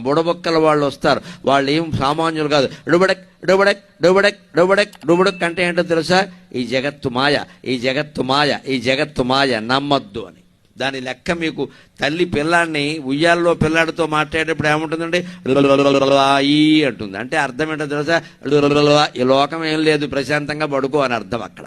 బుడబొక్కల వాళ్ళు వస్తారు, వాళ్ళు ఏం సామాన్యులు కాదు. డుబడక్ డుబడక్ డుబడక్ డుబడక్ డుబడక్ అంటే ఏంటో తెలుసా? ఈ జగత్తు మాయ, ఈ జగత్తు మాయ, ఈ జగత్తు మాయ, నమ్మద్దు అని. దాని లెక్క మీకు తల్లి పిల్లాన్ని ఉయ్యాల్లో పిల్లాడితో మాట్లాడేటప్పుడు ఏముంటుందండి? ఈ అంటుంది. అంటే అర్థం ఏంటో తెలుసా? ఈ లోకం ఏం లేదు, ప్రశాంతంగా పడుకో అని అర్థం అక్కడ.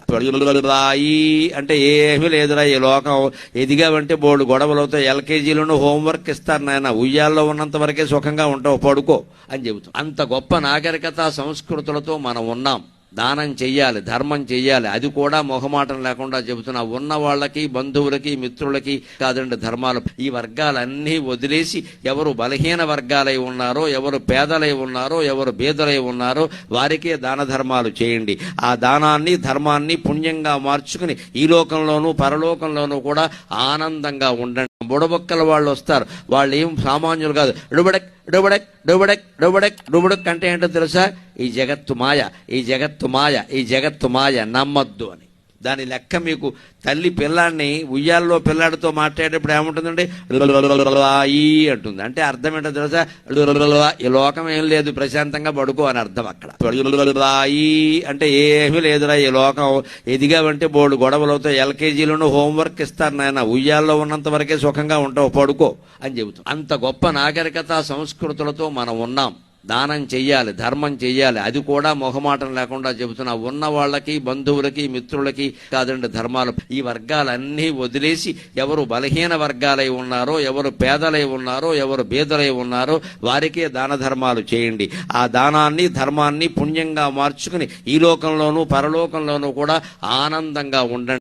ఈ అంటే ఏమీ లేదురా ఈ లోకం, ఎదిగావంటే బోర్డు గొడవలతో ఎల్కేజీలోనూ హోంవర్క్ ఇస్తారు నాయన, ఉయ్యాల్లో ఉన్నంత వరకే సుఖంగా ఉంటావు, పడుకో అని చెబుతాం. అంత గొప్ప నాగరికత సంస్కృతులతో మనం ఉన్నాం. దానం చెయ్యాలి, ధర్మం చెయ్యాలి, అది కూడా మొహమాటం లేకుండా చెబుతున్నా. ఉన్న వాళ్ళకి, బంధువులకి, మిత్రులకి కాదండి ధర్మాలు. ఈ వర్గాలన్నీ వదిలేసి ఎవరు బలహీన వర్గాలై ఉన్నారో, ఎవరు పేదలై ఉన్నారో, ఎవరు బీదలై ఉన్నారో వారికే దాన ధర్మాలు చేయండి. ఆ దానాన్ని, ధర్మాన్ని పుణ్యంగా మార్చుకుని ఈ లోకంలోనూ పరలోకంలోనూ కూడా ఆనందంగా ఉండండి. బుడబొక్కల వాళ్ళు వస్తారు, వాళ్ళు ఏం సామాన్యులు కాదు. డుబడక్ డుబడక్ డుబడక్ డుబడక్ డుబడక్ అంటే ఏంటో తెలుసా? ఈ జగత్తు మాయ, ఈ జగత్తు మాయ, ఈ జగత్తు మాయ, నమ్మద్దు అని. దాని లెక్క మీకు తల్లి పిల్లాన్ని ఉయ్యాల్లో పిల్లాడితో మాట్లాడేటప్పుడు ఏముంటుందండి? ఈ అంటుంది. అంటే అర్థం ఏంటో తెలుసా? ఈ లోకం ఏం లేదు, ప్రశాంతంగా పడుకో అని అర్థం అక్కడ. ఈ అంటే ఏమీ లేదురా ఈ లోకం, ఎదిగావంటే బోర్డు గొడవలతో ఎల్కేజీలోనూ హోంవర్క్ ఇస్తారు నాయన, ఉయ్యాల్లో ఉన్నంత వరకే సుఖంగా ఉంటావు, పడుకో అని చెబుతాం. అంత గొప్ప నాగరికత సంస్కృతులతో మనం ఉన్నాం. దానం చెయ్యాలి, ధర్మం చెయ్యాలి, అది కూడా మొహమాటం లేకుండా చెబుతున్నా. ఉన్న వాళ్ళకి, బంధువులకి, మిత్రులకి కాదండి ధర్మాలు. ఈ వర్గాలన్నీ వదిలేసి ఎవరు బలహీన వర్గాలై ఉన్నారో, ఎవరు పేదలై ఉన్నారో, ఎవరు బీదలై ఉన్నారో వారికే దాన ధర్మాలు చేయండి. ఆ దానాన్ని, ధర్మాన్ని పుణ్యంగా మార్చుకుని ఈ లోకంలోనూ పరలోకంలోనూ కూడా ఆనందంగా ఉండండి.